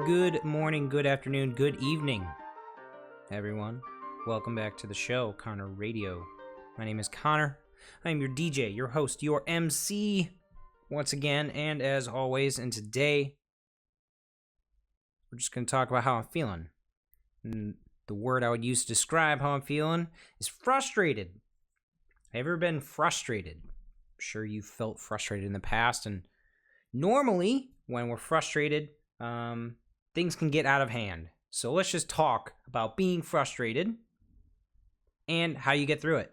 Good morning, good afternoon, good evening, everyone. Welcome back to the show, Connor Radio. My name is Connor. I am your DJ, your host, your MC, once again, and as always. And today, we're just going to talk about how I'm feeling. And the word I would use to describe how I'm feeling is frustrated. Have you ever been frustrated? I'm sure you felt frustrated in the past, and normally, when we're frustrated, things can get out of hand. So let's just talk about being frustrated and how you get through it.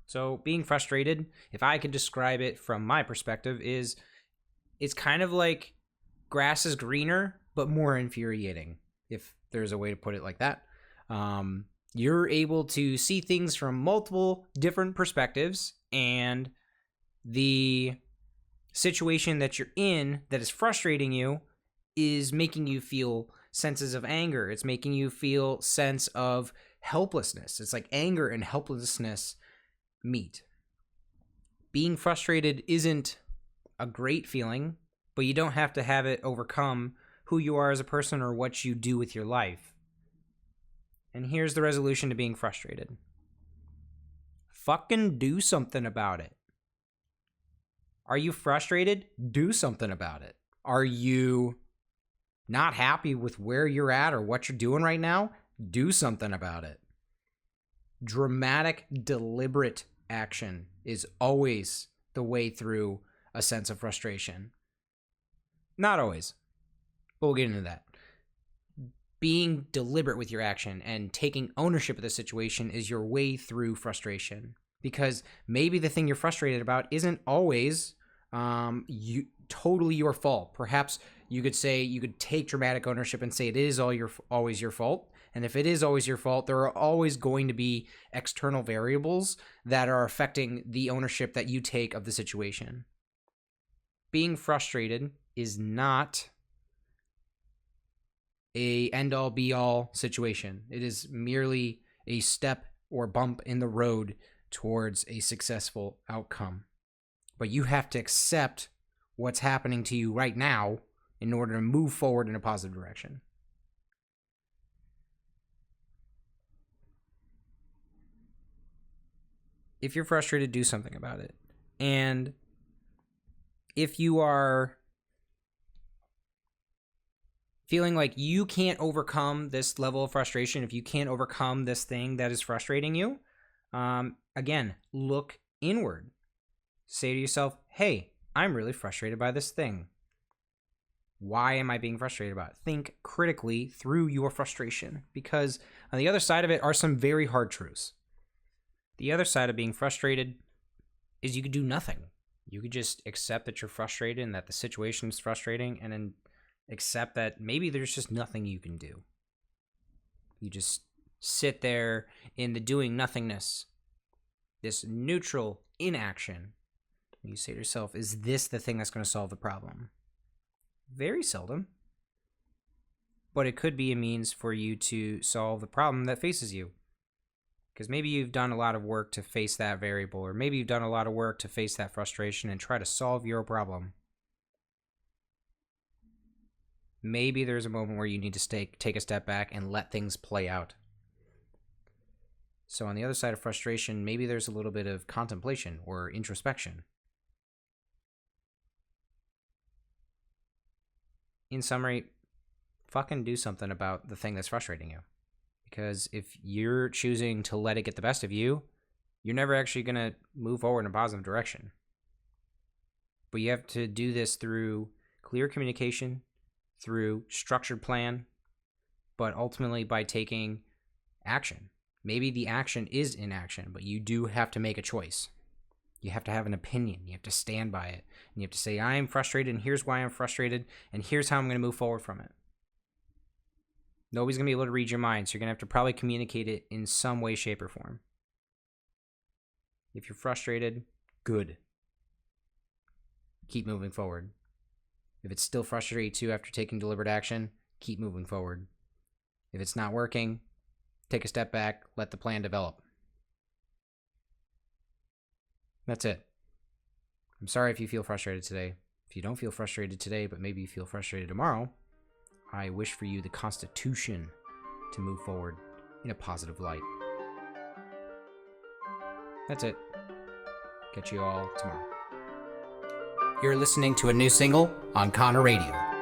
So being frustrated, if I could describe it from my perspective, is it's kind of like grass is greener, but more infuriating, if there's a way to put it like that. You're able to see things from multiple different perspectives, and the situation that you're in that is frustrating you is making you feel senses of anger. It's making you feel sense of helplessness. It's like anger and helplessness meet. Being frustrated isn't a great feeling, but you don't have to have it overcome who you are as a person or what you do with your life. And here's the resolution to being frustrated. Fucking do something about it. Are you frustrated? Do something about it. Are you not happy with where you're at or what you're doing right now? Do something about it. Dramatic, deliberate action is always the way through a sense of frustration. Not always, but we'll get into that. Being deliberate with your action and taking ownership of the situation is your way through frustration. Because maybe the thing you're frustrated about isn't always totally your fault. Perhaps you could take dramatic ownership and say it is always your fault. And if it is always your fault, there are always going to be external variables that are affecting the ownership that you take of the situation. Being frustrated is not a end-all be-all situation. It is merely a step or bump in the road towards a successful outcome. But you have to accept what's happening to you right now in order to move forward in a positive direction. If you're frustrated, do something about it. And if you are feeling like you can't overcome this level of frustration, if you can't overcome this thing that is frustrating you, again, look inward. Say to yourself, hey, I'm really frustrated by this thing. Why am I being frustrated about it? Think critically through your frustration, because on the other side of it are some very hard truths. The other side of being frustrated is you could do nothing. You could just accept that you're frustrated and that the situation is frustrating, and then accept that maybe there's just nothing you can do. You just sit there in the doing nothingness, this neutral inaction. You say to yourself, is this the thing that's going to solve the problem? Very seldom. But it could be a means for you to solve the problem that faces you. Because maybe you've done a lot of work to face that variable, or maybe you've done a lot of work to face that frustration and try to solve your problem. Maybe there's a moment where you need to take a step back and let things play out. So on the other side of frustration, maybe there's a little bit of contemplation or introspection. In summary, fucking do something about the thing that's frustrating you. Because if you're choosing to let it get the best of you, you're never actually going to move forward in a positive direction. But you have to do this through clear communication, through structured plan, but ultimately by taking action. Maybe the action is inaction, but you do have to make a choice. You have to have an opinion. You have to stand by it. And you have to say, I am frustrated, and here's why I'm frustrated, and here's how I'm going to move forward from it. Nobody's going to be able to read your mind, so you're going to have to probably communicate it in some way, shape, or form. If you're frustrated, good. Keep moving forward. If it's still frustrating you after taking deliberate action, keep moving forward. If it's not working, take a step back, let the plan develop. That's it. I'm sorry if you feel frustrated today. If you don't feel frustrated today, but maybe you feel frustrated tomorrow, I wish for you the Constitution to move forward in a positive light. That's it. Catch you all tomorrow. You're listening to a new single on Connor Radio.